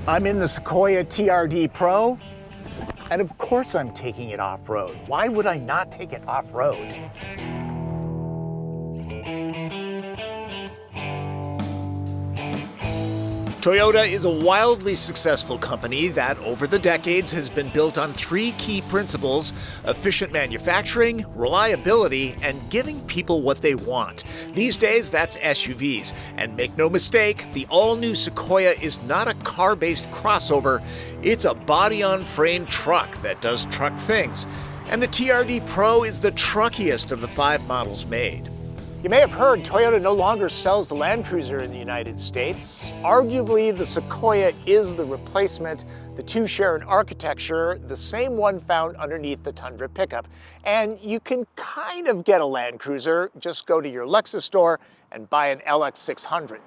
I'm in the Sequoia TRD Pro, and of course I'm taking it off-road. Why would I not take it off-road? Toyota is a wildly successful company that, over the decades, has been built on three key principles: efficient manufacturing, reliability, and giving people what they want. These days, that's SUVs. And make no mistake, the all-new Sequoia is not a car-based crossover. It's a body-on-frame truck that does truck things. And the TRD Pro is the truckiest of the 5 models made. You may have heard Toyota no longer sells the Land Cruiser in the United States. Arguably, the Sequoia is the replacement. The two share an architecture, the same one found underneath the Tundra pickup. And you can kind of get a Land Cruiser. Just go to your Lexus store and buy an LX600.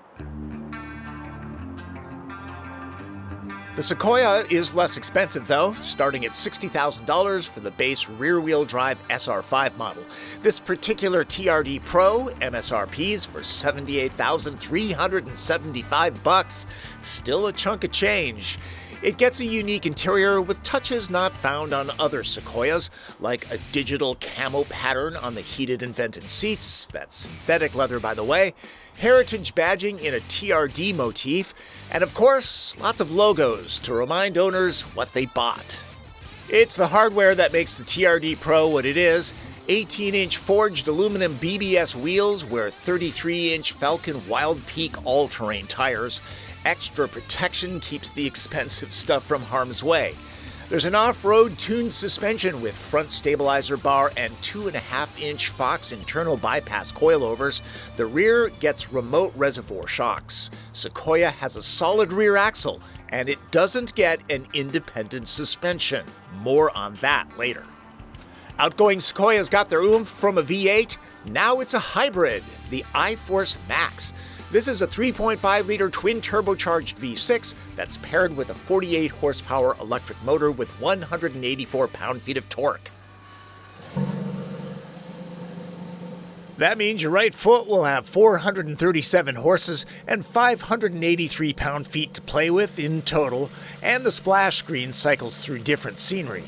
The Sequoia is less expensive though, starting at $60,000 for the base rear-wheel drive SR5 model. This particular TRD Pro MSRPs for $78,375, still a chunk of change. It gets a unique interior with touches not found on other Sequoias, like a digital camo pattern on the heated and vented seats, that's synthetic leather by the way, heritage badging in a TRD motif, and of course, lots of logos to remind owners what they bought. It's the hardware that makes the TRD Pro what it is. 18-inch forged aluminum BBS wheels wear 33-inch Falcon Wild Peak all-terrain tires. Extra protection keeps the expensive stuff from harm's way. There's an off-road tuned suspension with front stabilizer bar and 2.5-inch Fox internal bypass coilovers. The rear gets remote reservoir shocks. Sequoia has a solid rear axle, and it doesn't get an independent suspension. More on that later. Outgoing Sequoias got their oomph from a V8. Now it's a hybrid, the iForce Max. This is a 3.5-liter twin-turbocharged V6 that's paired with a 48-horsepower electric motor with 184 pound-feet of torque. That means your right foot will have 437 horses and 583 pound-feet to play with in total, and the splash screen cycles through different scenery.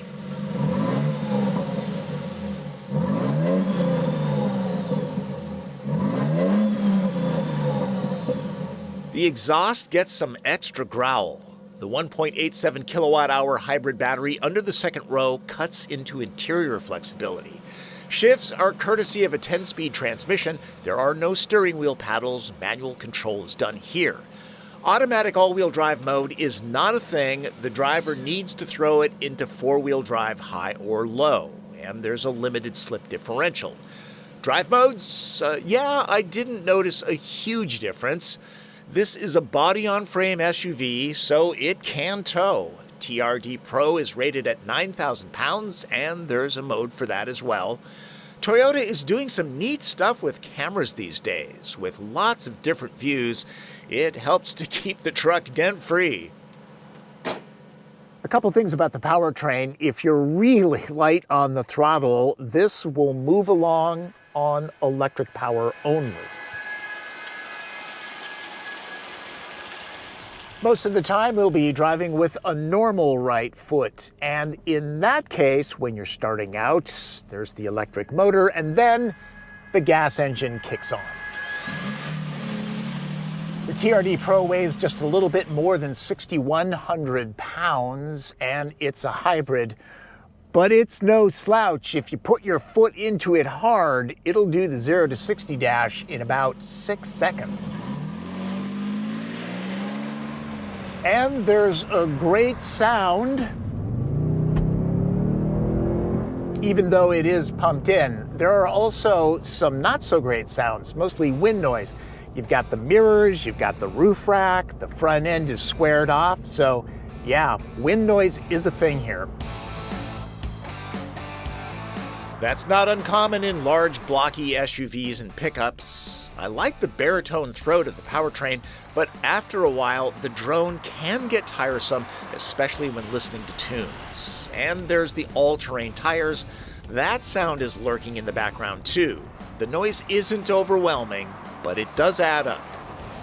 The exhaust gets some extra growl. The 1.87 kilowatt-hour hybrid battery under the second row cuts into interior flexibility. Shifts are courtesy of a 10-speed transmission. There are no steering wheel paddles. Manual control is done here. Automatic all-wheel drive mode is not a thing. The driver needs to throw it into four-wheel drive high or low, and there's a limited slip differential. Drive modes? Yeah, I didn't notice a huge difference. This is a body-on-frame SUV, so it can tow. TRD Pro is rated at 9,000 pounds, and there's a mode for that as well. Toyota is doing some neat stuff with cameras these days. With lots of different views, it helps to keep the truck dent-free. A couple things about the powertrain. If you're really light on the throttle, this will move along on electric power only. Most of the time, we'll be driving with a normal right foot. And in that case, when you're starting out, there's the electric motor, and then the gas engine kicks on. The TRD Pro weighs just a little bit more than 6,100 pounds, and it's a hybrid. But it's no slouch. If you put your foot into it hard, it'll do the 0 to 60 dash in about 6 seconds. And there's a great sound, even though it is pumped in. There are also some not so great sounds, mostly wind noise. You've got the mirrors, you've got the roof rack, the front end is squared off, so yeah, wind noise is a thing here. That's not uncommon in large, blocky SUVs and pickups. I like the baritone throat of the powertrain, but after a while, the drone can get tiresome, especially when listening to tunes. And there's the all-terrain tires. That sound is lurking in the background too. The noise isn't overwhelming, but it does add up.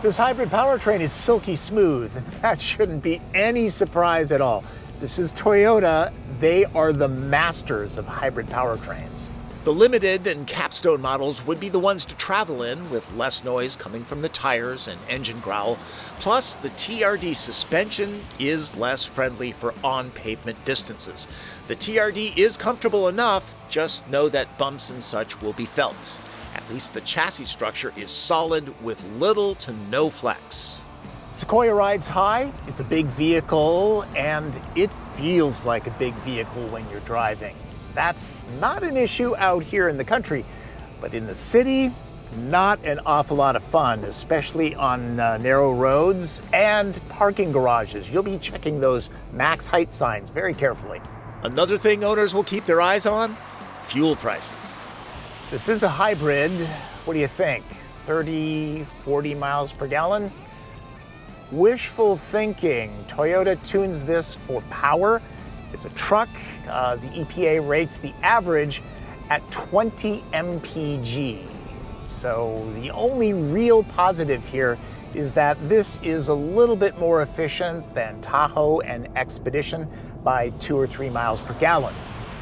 This hybrid powertrain is silky smooth. That shouldn't be any surprise at all. This is Toyota. They are the masters of hybrid powertrains. The limited and capstone models would be the ones to travel in, with less noise coming from the tires and engine growl. Plus, the TRD suspension is less friendly for on-pavement distances. The TRD is comfortable enough, just know that bumps and such will be felt. At least the chassis structure is solid with little to no flex. Sequoia rides high, it's a big vehicle, and it feels like a big vehicle when you're driving. That's not an issue out here in the country, but in the city, not an awful lot of fun, especially on narrow roads and parking garages. You'll be checking those max height signs very carefully. Another thing owners will keep their eyes on? Fuel prices. This is a hybrid. What do you think? 30, 40 miles per gallon? Wishful thinking. Toyota tunes this for power. It's a truck. The EPA rates the average at 20 mpg. So the only real positive here is that this is a little bit more efficient than Tahoe and Expedition by 2 or 3 miles per gallon.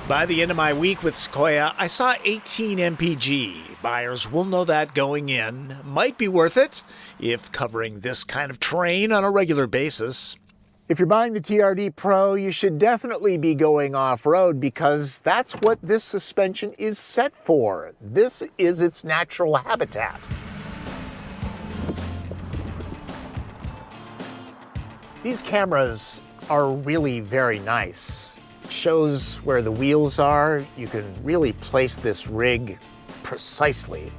By the end of my week with Sequoia, I saw 18 mpg. Buyers will know that going in. Might be worth it if covering this kind of terrain on a regular basis. If you're buying the TRD Pro, you should definitely be going off-road because that's what this suspension is set for. This is its natural habitat. These cameras are really very nice. Shows where the wheels are. You can really place this rig precisely.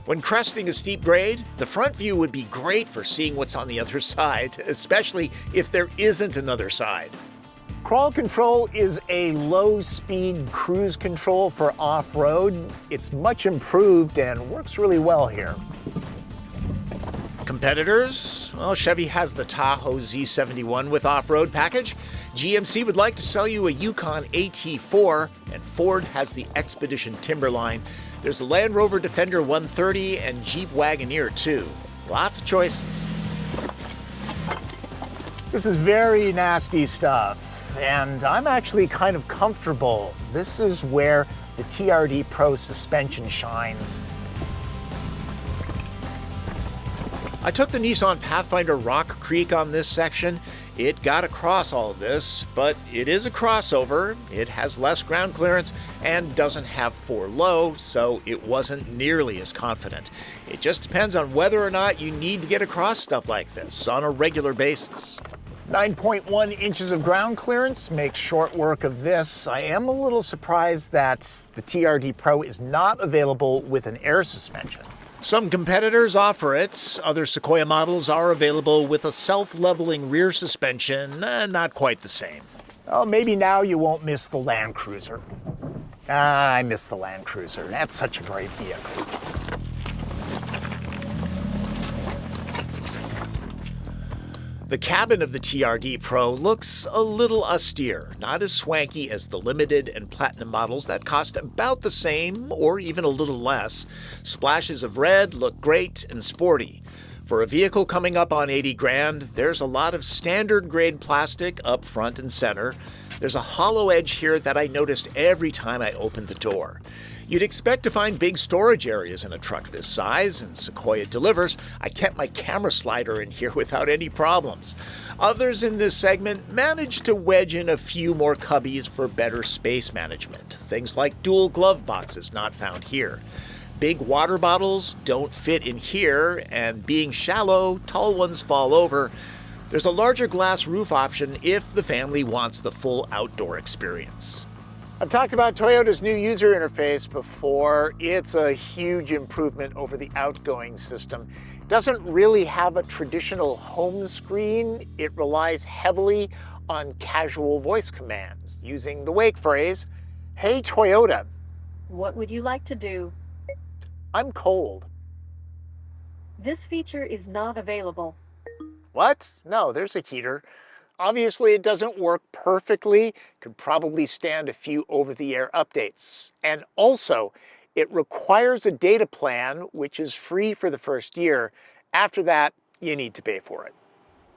When cresting a steep grade, the front view would be great for seeing what's on the other side, especially if there isn't another side. Crawl control is a low-speed cruise control for off-road. It's much improved and works really well here. Competitors? Well, Chevy has the Tahoe Z71 with off-road package. GMC would like to sell you a Yukon AT4, and Ford has the Expedition Timberline. There's a Land Rover Defender 130 and Jeep Wagoneer too. Lots of choices. This is very nasty stuff, and I'm actually kind of comfortable. This is where the TRD Pro suspension shines. I took the Nissan Pathfinder Rock Creek on this section. It got across all of this, but it is a crossover. It has less ground clearance and doesn't have 4 low, so it wasn't nearly as confident. It just depends on whether or not you need to get across stuff like this on a regular basis. 9.1 inches of ground clearance makes short work of this. I am a little surprised that the TRD Pro is not available with an air suspension. Some competitors offer it. Other Sequoia models are available with a self-leveling rear suspension, not quite the same. Oh, maybe now you won't miss the Land Cruiser. I miss the Land Cruiser. That's such a great vehicle. The cabin of the TRD Pro looks a little austere, not as swanky as the limited and platinum models that cost about the same or even a little less. Splashes of red look great and sporty. For a vehicle coming up on 80 grand, there's a lot of standard grade plastic up front and center. There's a hollow edge here that I noticed every time I opened the door. You'd expect to find big storage areas in a truck this size, and Sequoia delivers. I kept my camera slider in here without any problems. Others in this segment managed to wedge in a few more cubbies for better space management. Things like dual glove boxes not found here. Big water bottles don't fit in here, and being shallow, tall ones fall over. There's a larger glass roof option if the family wants the full outdoor experience. I've talked about Toyota's new user interface before. It's a huge improvement over the outgoing system. It doesn't really have a traditional home screen. It relies heavily on casual voice commands, using the wake phrase, "Hey Toyota." What would you like to do? I'm cold. This feature is not available. What? No, there's a heater. Obviously, it doesn't work perfectly. Could probably stand a few over-the-air updates. And also, it requires a data plan, which is free for the first year. After that, you need to pay for it.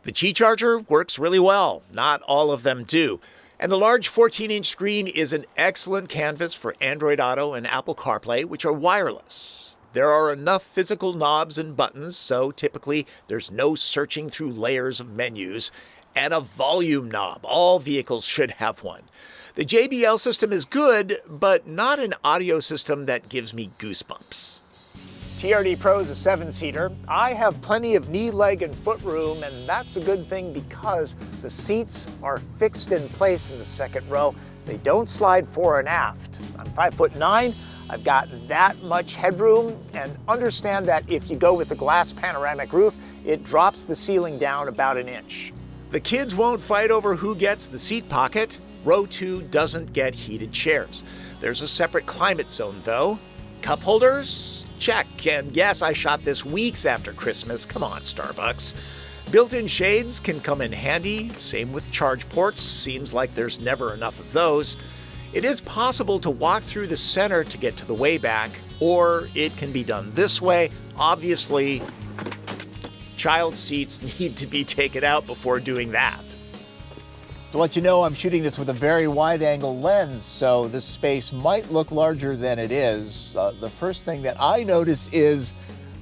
The Qi charger works really well. Not all of them do. And the large 14-inch screen is an excellent canvas for Android Auto and Apple CarPlay, which are wireless. There are enough physical knobs and buttons, so typically there's no searching through layers of menus, and a volume knob. All vehicles should have one. The JBL system is good, but not an audio system that gives me goosebumps. TRD Pro is a 7-seater. I have plenty of knee, leg, and foot room, and that's a good thing because the seats are fixed in place in the second row. They don't slide fore and aft. I'm 5'9". I've got that much headroom, and understand that if you go with the glass panoramic roof, it drops the ceiling down about an inch. The kids won't fight over who gets the seat pocket. Row 2 doesn't get heated chairs. There's a separate climate zone, though. Cup holders? Check. And yes, I shot this weeks after Christmas. Come on, Starbucks. Built-in shades can come in handy. Same with charge ports. Seems like there's never enough of those. It is possible to walk through the center to get to the way back, or it can be done this way. Obviously, child seats need to be taken out before doing that. To let you know, I'm shooting this with a very wide-angle lens, so this space might look larger than it is. The first thing that I notice is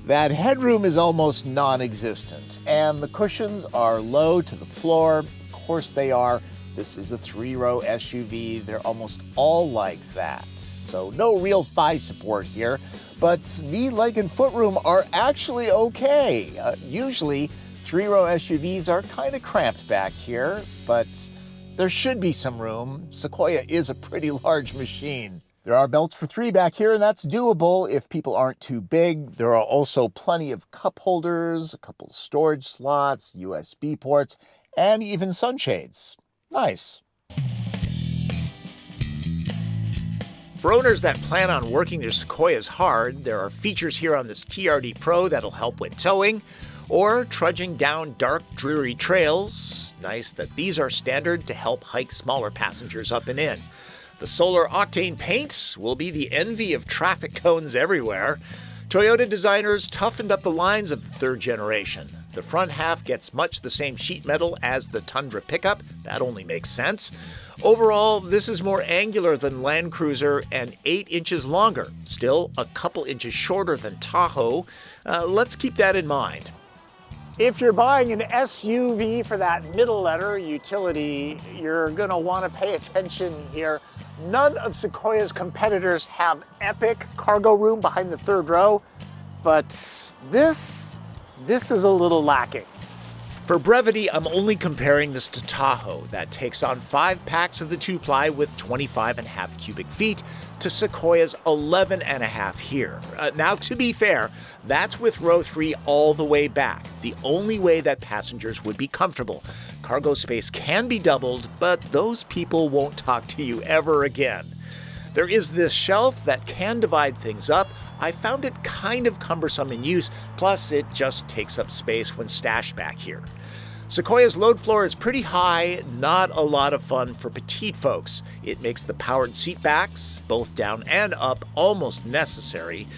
that headroom is almost non-existent, and the cushions are low to the floor. Of course they are. This is a 3-row SUV. They're almost all like that, so no real thigh support here. But knee, leg, and foot room are actually okay. Usually, 3-row SUVs are kind of cramped back here, but there should be some room. Sequoia is a pretty large machine. There are belts for 3 back here, and that's doable if people aren't too big. There are also plenty of cup holders, a couple storage slots, USB ports, and even sunshades. Nice. For owners that plan on working their Sequoias hard, there are features here on this TRD Pro that'll help with towing or trudging down dark, dreary trails. Nice that these are standard to help hike smaller passengers up and in. The Solar Octane paint will be the envy of traffic cones everywhere. Toyota designers toughened up the lines of the 3rd generation. The front half gets much the same sheet metal as the Tundra pickup. That only makes sense. Overall, this is more angular than Land Cruiser and 8 inches longer. Still a couple inches shorter than Tahoe. Let's keep that in mind. If you're buying an SUV for that middle letter, utility, you're going to want to pay attention here. None of Sequoia's competitors have epic cargo room behind the 3rd row, but this is a little lacking. For brevity, I'm only comparing this to Tahoe. That takes on 5 packs of the 2-ply with 25.5 cubic feet to Sequoia's 11.5 here. Now, to be fair, that's with row 3 all the way back, the only way that passengers would be comfortable. Cargo space can be doubled, but those people won't talk to you ever again. There is this shelf that can divide things up. I found it kind of cumbersome in use, plus it just takes up space when stashed back here. Sequoia's load floor is pretty high, not a lot of fun for petite folks. It makes the powered seat backs, both down and up, almost necessary.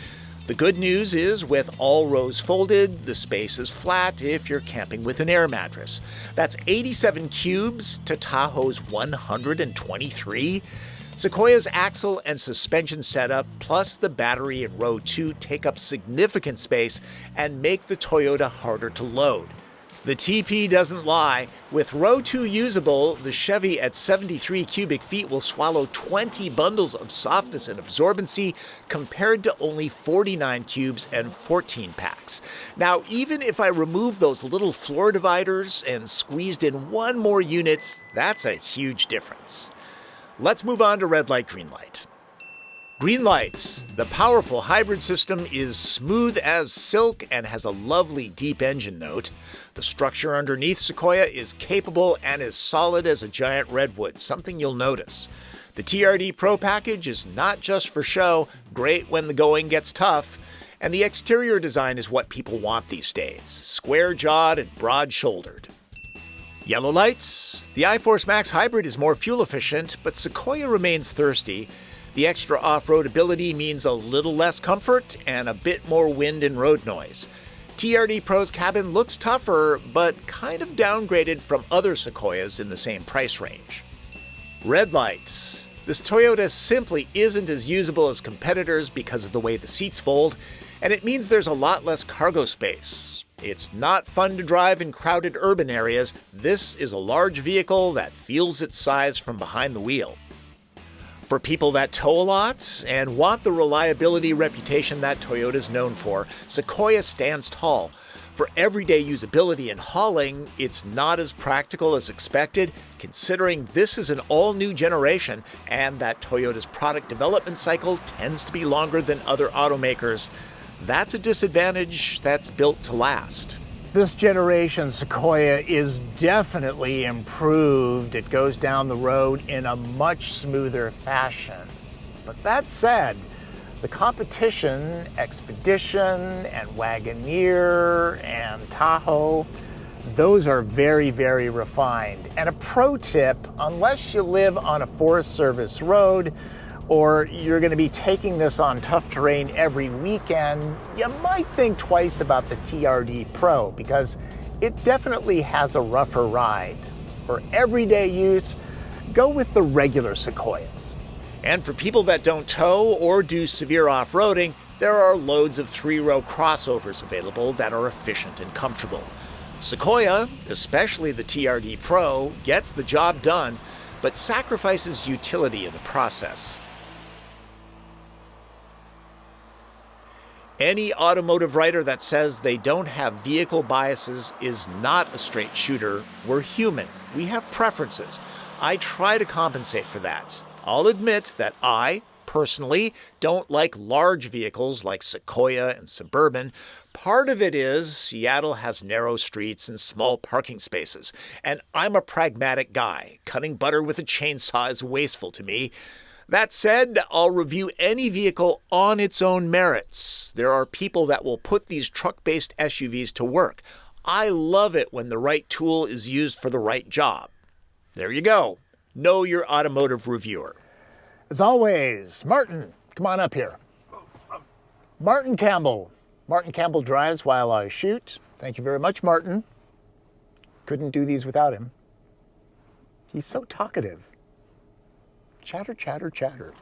The good news is, with all rows folded, the space is flat if you're camping with an air mattress. That's 87 cubes to Tahoe's 123. Sequoia's axle and suspension setup, plus the battery in row 2, take up significant space and make the Toyota harder to load. The TP doesn't lie. With row 2 usable, the Chevy at 73 cubic feet will swallow 20 bundles of softness and absorbency compared to only 49 cubes and 14 packs. Now, even if I remove those little floor dividers and squeezed in 1 more unit, that's a huge difference. Let's move on to red light, green light. Green light. The powerful hybrid system is smooth as silk and has a lovely deep engine note. The structure underneath Sequoia is capable and as solid as a giant redwood, something you'll notice. The TRD Pro package is not just for show, great when the going gets tough. And the exterior design is what people want these days, square-jawed and broad-shouldered. Yellow lights. The iForce Max Hybrid is more fuel efficient, but Sequoia remains thirsty. The extra off-road ability means a little less comfort and a bit more wind and road noise. TRD Pro's cabin looks tougher, but kind of downgraded from other Sequoias in the same price range. Red light. This Toyota simply isn't as usable as competitors because of the way the seats fold, and it means there's a lot less cargo space. It's not fun to drive in crowded urban areas. This is a large vehicle that feels its size from behind the wheel. For people that tow a lot and want the reliability reputation that Toyota is known for, Sequoia stands tall. For everyday usability and hauling, it's not as practical as expected, considering this is an all-new generation and that Toyota's product development cycle tends to be longer than other automakers. That's a disadvantage that's built to last. This generation Sequoia is definitely improved. It goes down the road in a much smoother fashion. But that said, the competition, Expedition and Wagoneer and Tahoe, those are very, very refined. And a pro tip, unless you live on a Forest Service road or you're going to be taking this on tough terrain every weekend, you might think twice about the TRD Pro because it definitely has a rougher ride. For everyday use, go with the regular Sequoias. And for people that don't tow or do severe off-roading, there are loads of 3-row crossovers available that are efficient and comfortable. Sequoia, especially the TRD Pro, gets the job done, but sacrifices utility in the process. Any automotive writer that says they don't have vehicle biases is not a straight shooter. We're human. We have preferences. I try to compensate for that. I'll admit that I, personally, don't like large vehicles like Sequoia and Suburban. Part of it is Seattle has narrow streets and small parking spaces, and I'm a pragmatic guy. Cutting butter with a chainsaw is wasteful to me. That said, I'll review any vehicle on its own merits. There are people that will put these truck-based SUVs to work. I love it when the right tool is used for the right job. There you go. Know your automotive reviewer. As always, Martin, come on up here. Martin Campbell. Martin Campbell drives while I shoot. Thank you very much, Martin. Couldn't do these without him. He's so talkative. Chatter, chatter, chatter.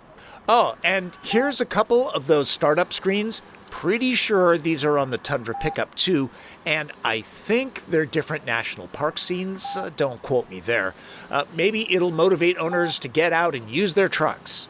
Oh, and here's a couple of those startup screens. Pretty sure these are on the Tundra pickup too, and I think they're different national park scenes. Don't quote me there. Maybe it'll motivate owners to get out and use their trucks.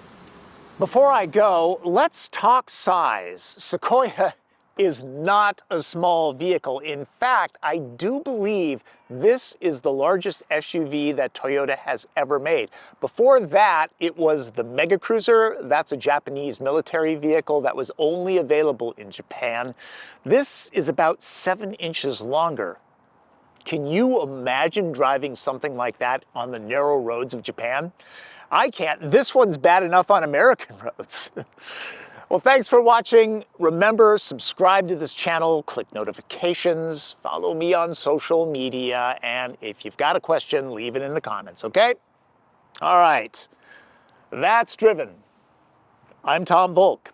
Before I go, let's talk size. Sequoia is not a small vehicle. In fact, I do believe this is the largest SUV that Toyota has ever made. Before that, it was the Mega Cruiser. That's a Japanese military vehicle that was only available in Japan. This is about 7 inches longer. Can you imagine driving something like that on the narrow roads of Japan? I can't. This one's bad enough on American roads. Well, thanks for watching. Remember, subscribe to this channel, click notifications, follow me on social media, and if you've got a question, leave it in the comments, okay? All right, that's Driven. I'm Tom Volk.